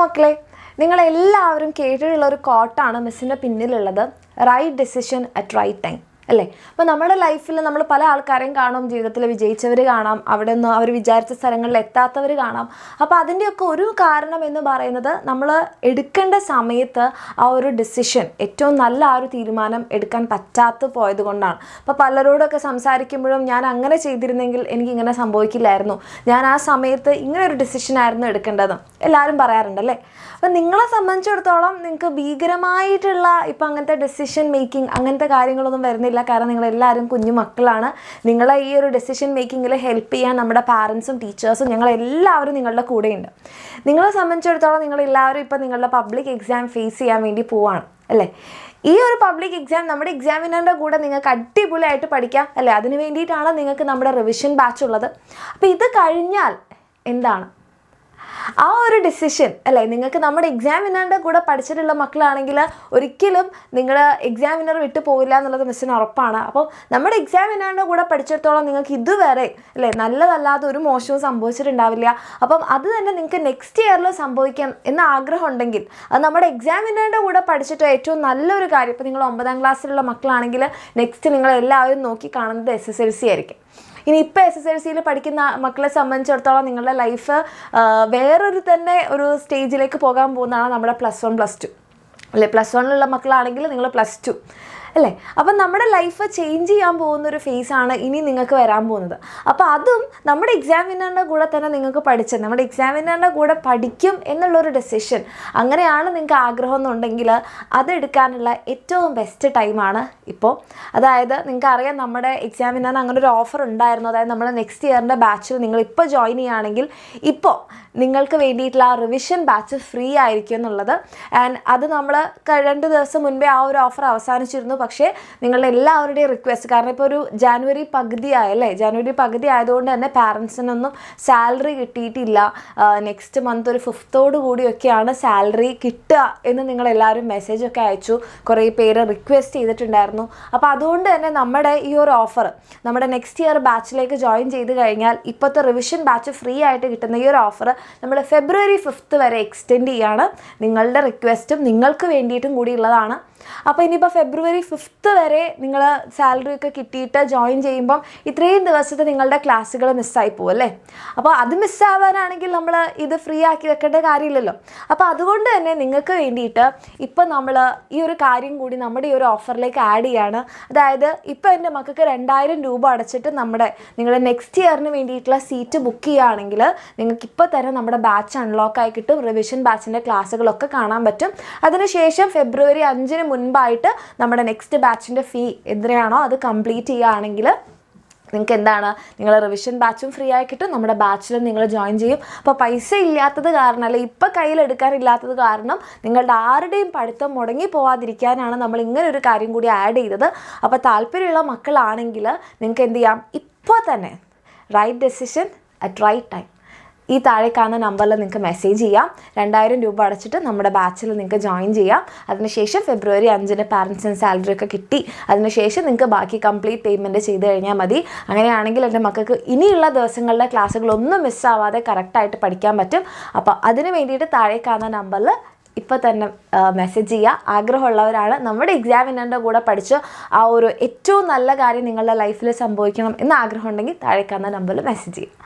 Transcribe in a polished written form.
മക്കളെ, നിങ്ങളെല്ലാവരും കേട്ടിട്ടുള്ള ഒരു കോട്ടാണ് മിസ്സിൻ്റെ പിന്നിലുള്ളത്, right decision at right time അല്ലേ? അപ്പോൾ നമ്മുടെ ലൈഫിൽ നമ്മൾ പല ആൾക്കാരെയും കാണും, ജീവിതത്തിൽ വിജയിച്ചവർ കാണാം, അവിടെ നിന്ന് അവർ വിചാരിച്ച സ്ഥലങ്ങളിൽ എത്താത്തവർ കാണാം. അപ്പോൾ അതിൻ്റെയൊക്കെ ഒരു കാരണം എന്ന് പറയുന്നത് നമ്മൾ എടുക്കേണ്ട സമയത്ത് ആ ഒരു ഡിസിഷൻ, ഏറ്റവും നല്ല ആ ഒരു തീരുമാനം എടുക്കാൻ പറ്റാത്ത പോയത് കൊണ്ടാണ്. അപ്പോൾ പലരോടൊക്കെ സംസാരിക്കുമ്പോഴും ഞാൻ അങ്ങനെ ചെയ്തിരുന്നെങ്കിൽ എനിക്കിങ്ങനെ സംഭവിക്കില്ലായിരുന്നു, ഞാൻ ആ സമയത്ത് ഇങ്ങനെ ഒരു ഡിസിഷനായിരുന്നു എടുക്കേണ്ടത് എല്ലാവരും പറയാറുണ്ടല്ലേ. അപ്പം നിങ്ങളെ സംബന്ധിച്ചിടത്തോളം നിങ്ങൾക്ക് ഭീകരമായിട്ടുള്ള ഇപ്പം അങ്ങനത്തെ ഡിസിഷൻ മേക്കിംഗ് അങ്ങനത്തെ കാര്യങ്ങളൊന്നും വരുന്നില്ല. കാരണം നിങ്ങളെല്ലാവരും കുഞ്ഞു മക്കളാണ്. നിങ്ങളെ ഈ ഒരു ഡിസിഷൻ മേക്കിങ്ങിൽ ഹെൽപ്പ് ചെയ്യാൻ നമ്മുടെ പാരൻസും ടീച്ചേഴ്സും ഞങ്ങളെല്ലാവരും നിങ്ങളുടെ കൂടെയുണ്ട്. നിങ്ങളെ സംബന്ധിച്ചിടത്തോളം നിങ്ങളെല്ലാവരും ഇപ്പം നിങ്ങളുടെ പബ്ലിക് എക്സാം ഫേസ് ചെയ്യാൻ വേണ്ടി പോവാണ് അല്ലേ? ഈ ഒരു പബ്ലിക് എക്സാം നമ്മുടെ എക്സാമിനറിൻ്റെ കൂടെ നിങ്ങൾക്ക് അടിപൊളിയായിട്ട് പഠിക്കാം അല്ലേ? അതിന് വേണ്ടിയിട്ടാണ് നിങ്ങൾക്ക് നമ്മുടെ റിവിഷൻ ബാച്ച് ഉള്ളത്. അപ്പോൾ ഇത് കഴിഞ്ഞാൽ എന്താണ് ആ ഒരു ഡിസിഷൻ അല്ലേ? നിങ്ങൾക്ക് നമ്മുടെ എക്സാമിനറിൻ്റെ കൂടെ പഠിച്ചിട്ടുള്ള മക്കളാണെങ്കിൽ ഒരിക്കലും നിങ്ങൾ എക്സാമിനർ വിട്ടു പോകില്ല എന്നുള്ളത് മിസ്സിന് ഉറപ്പാണ്. അപ്പോൾ നമ്മുടെ എക്സാമിനറിൻ്റെ കൂടെ പഠിച്ചിടത്തോളം നിങ്ങൾക്ക് ഇതുവരെ അല്ലേ നല്ലതല്ലാതെ ഒരു മോശവും സംഭവിച്ചിട്ടുണ്ടാവില്ല. അപ്പം അത് തന്നെ നിങ്ങൾക്ക് നെക്സ്റ്റ് ഇയറിൽ സംഭവിക്കാം എന്ന ആഗ്രഹം ഉണ്ടെങ്കിൽ അത് നമ്മുടെ എക്സാമിനറിൻ്റെ കൂടെ പഠിച്ചിട്ട് ഏറ്റവും നല്ലൊരു കാര്യം. ഇപ്പോൾ നിങ്ങൾ 9ാം ക്ലാസ്സിലുള്ള മക്കളാണെങ്കിൽ നെക്സ്റ്റ് നിങ്ങളെല്ലാവരും നോക്കി കാണുന്നത് SSLC ആയിരിക്കും. ഇനി ഇപ്പോൾ SSLCയിൽ പഠിക്കുന്ന മക്കളെ സംബന്ധിച്ചിടത്തോളം നിങ്ങളുടെ ലൈഫ് വേറൊരു തന്നെ ഒരു സ്റ്റേജിലേക്ക് പോകാൻ പോകുന്നതാണ് നമ്മുടെ +1 +2 അല്ലേ? +1ലുള്ള മക്കളാണെങ്കിൽ നിങ്ങൾ +2 അല്ലേ? അപ്പം നമ്മുടെ ലൈഫ് ചേഞ്ച് ചെയ്യാൻ പോകുന്നൊരു ഫേസാണ് ഇനി നിങ്ങൾക്ക് വരാൻ പോകുന്നത്. അപ്പോൾ അതും നമ്മുടെ എക്സാമിനറിൻ്റെ കൂടെ തന്നെ നിങ്ങൾക്ക് പഠിച്ചത്, നമ്മുടെ എക്സാമിനറിൻ്റെ കൂടെ പഠിക്കും എന്നുള്ളൊരു ഡെസിഷൻ അങ്ങനെയാണ് നിങ്ങൾക്ക് ആഗ്രഹം എന്നുണ്ടെങ്കിൽ അതെടുക്കാനുള്ള ഏറ്റവും ബെസ്റ്റ് ടൈമാണ് ഇപ്പോൾ. അതായത് നിങ്ങൾക്ക് അറിയാം നമ്മുടെ എക്സാമിനറിന് അങ്ങനെ ഒരു ഓഫർ ഉണ്ടായിരുന്നു. അതായത് നമ്മൾ നെക്സ്റ്റ് ഇയറിൻ്റെ ബാച്ചിൽ നിങ്ങൾ ഇപ്പോൾ ജോയിൻ ചെയ്യുകയാണെങ്കിൽ ഇപ്പോൾ നിങ്ങൾക്ക് വേണ്ടിയിട്ടുള്ള ആ റിവിഷൻ ബാച്ച് ഫ്രീ ആയിരിക്കും എന്നുള്ളത്. ആൻഡ് അത് നമ്മൾ 2 ദിവസം മുൻപേ ആ ഒരു ഓഫർ അവസാനിച്ചിരുന്നു. പക്ഷേ നിങ്ങളുടെ എല്ലാവരുടെയും റിക്വസ്റ്റ്, കാരണം ഇപ്പോൾ ഒരു ജാനുവരി പകുതി ആയല്ലേ, ജാനുവരി പകുതി ആയതുകൊണ്ട് തന്നെ പാരൻസിനൊന്നും സാലറി കിട്ടിയിട്ടില്ല. നെക്സ്റ്റ് മന്ത് ഒരു 5th കൂടിയൊക്കെയാണ് സാലറി കിട്ടുക എന്ന് നിങ്ങളെല്ലാവരും മെസ്സേജൊക്കെ അയച്ചു, കുറേ പേര് റിക്വസ്റ്റ് ചെയ്തിട്ടുണ്ടായിരുന്നു. അപ്പോൾ അതുകൊണ്ട് തന്നെ നമ്മുടെ ഈ ഒരു ഓഫർ നമ്മുടെ നെക്സ്റ്റ് ഇയർ ബാച്ചിലേക്ക് ജോയിൻ ചെയ്ത് കഴിഞ്ഞാൽ ഇപ്പോഴത്തെ റിവിഷൻ ബാച്ച് ഫ്രീ ആയിട്ട് കിട്ടുന്ന ഈ ഒരു ഓഫർ നമ്മൾ ഫെബ്രുവരി 5th വരെ എക്സ്റ്റെൻഡ് ചെയ്യാണ്. നിങ്ങളുടെ റിക്വസ്റ്റും നിങ്ങൾക്ക് വേണ്ടിയിട്ടും കൂടി ഉള്ളതാണ്. അപ്പോൾ ഇനിയിപ്പോൾ ഫെബ്രുവരി 5th വരെ നിങ്ങൾ സാലറി ഒക്കെ കിട്ടിയിട്ട് ജോയിൻ ചെയ്യുമ്പം ഇത്രയും ദിവസത്തെ നിങ്ങളുടെ ക്ലാസ്സുകൾ മിസ്സായി പോകും അല്ലേ? അപ്പോൾ അത് മിസ്സാവാനാണെങ്കിൽ നമ്മൾ ഇത് ഫ്രീ ആക്കി വെക്കേണ്ട കാര്യമില്ലല്ലോ. അപ്പോൾ അതുകൊണ്ട് തന്നെ നിങ്ങൾക്ക് വേണ്ടിയിട്ട് ഇപ്പം നമ്മൾ ഈ ഒരു കാര്യം കൂടി നമ്മുടെ ഈ ഒരു ഓഫറിലേക്ക് ആഡ് ചെയ്യാണ്. അതായത് ഇപ്പോൾ എൻ്റെ മക്കൾക്ക് 2000 രൂപ അടച്ചിട്ട് നിങ്ങളുടെ നെക്സ്റ്റ് ഇയറിന് വേണ്ടിയിട്ടുള്ള സീറ്റ് ബുക്ക് ചെയ്യുകയാണെങ്കിൽ നിങ്ങൾക്ക് ഇപ്പോൾ തന്നെ നമ്മുടെ ബാച്ച് അൺലോക്ക് ആയി കിട്ടും. റിവിഷൻ ബാച്ചിൻ്റെ ക്ലാസ്സുകളൊക്കെ കാണാൻ പറ്റും. അതിനുശേഷം ഫെബ്രുവരി 5 മുൻപായിട്ട് നമ്മുടെ നെക്സ്റ്റ് ബാച്ചിൻ്റെ ഫീ എത്രയാണോ അത് കംപ്ലീറ്റ് ചെയ്യുകയാണെങ്കിൽ നിങ്ങൾക്ക് എന്താണ്, നിങ്ങൾ റിവിഷൻ ബാച്ചും ഫ്രീ ആയി കിട്ടും, നമ്മുടെ ബാച്ചിലും നിങ്ങൾ ജോയിൻ ചെയ്യും. അപ്പോൾ പൈസ ഇല്ലാത്തത് കാരണം അല്ലെങ്കിൽ ഇപ്പം കയ്യിലെടുക്കാനില്ലാത്തത് കാരണം നിങ്ങളുടെ ആരുടെയും പഠിത്തം മുടങ്ങി പോവാതിരിക്കാനാണ് നമ്മൾ ഇങ്ങനെ ഒരു കാര്യം കൂടി ആഡ് ചെയ്തത്. അപ്പോൾ താല്പര്യമുള്ള മക്കളാണെങ്കിൽ നിങ്ങൾക്ക് എന്ത് ചെയ്യാം, ഇപ്പോൾ തന്നെ right decision at right time ഈ താഴെ കാണുന്ന നമ്പറിൽ നിങ്ങൾക്ക് മെസ്സേജ് ചെയ്യാം. 2000 രൂപ അടച്ചിട്ട് നമ്മുടെ ബാച്ചിൽ നിങ്ങൾക്ക് ജോയിൻ ചെയ്യാം. അതിനുശേഷം ഫെബ്രുവരി 5 പാരൻസിന് സാലറി ഒക്കെ കിട്ടി. അതിനുശേഷം നിങ്ങൾക്ക് ബാക്കി കംപ്ലീറ്റ് പേയ്മെൻറ്റ് ചെയ്ത് കഴിഞ്ഞാൽ മതി. അങ്ങനെയാണെങ്കിൽ എൻ്റെ മക്കൾക്ക് ഇനിയുള്ള ദിവസങ്ങളിലെ ക്ലാസ്സുകളൊന്നും മിസ്സാവാതെ കറക്റ്റായിട്ട് പഠിക്കാൻ പറ്റും. അപ്പോൾ അതിന് വേണ്ടിയിട്ട് താഴെ കാണുന്ന നമ്പറിൽ ഇപ്പോൾ തന്നെ മെസ്സേജ് ചെയ്യുക. ആഗ്രഹമുള്ളവരാണ് നമ്മുടെ എക്സാമിനറിൻ്റെ കൂടെ പഠിച്ച് ആ ഒരു ഏറ്റവും നല്ല കാര്യം നിങ്ങളുടെ ലൈഫിൽ സംഭവിക്കണം എന്ന് ആഗ്രഹം ഉണ്ടെങ്കിൽ താഴെ കാണുന്ന നമ്പറിൽ മെസ്സേജ് ചെയ്യുക.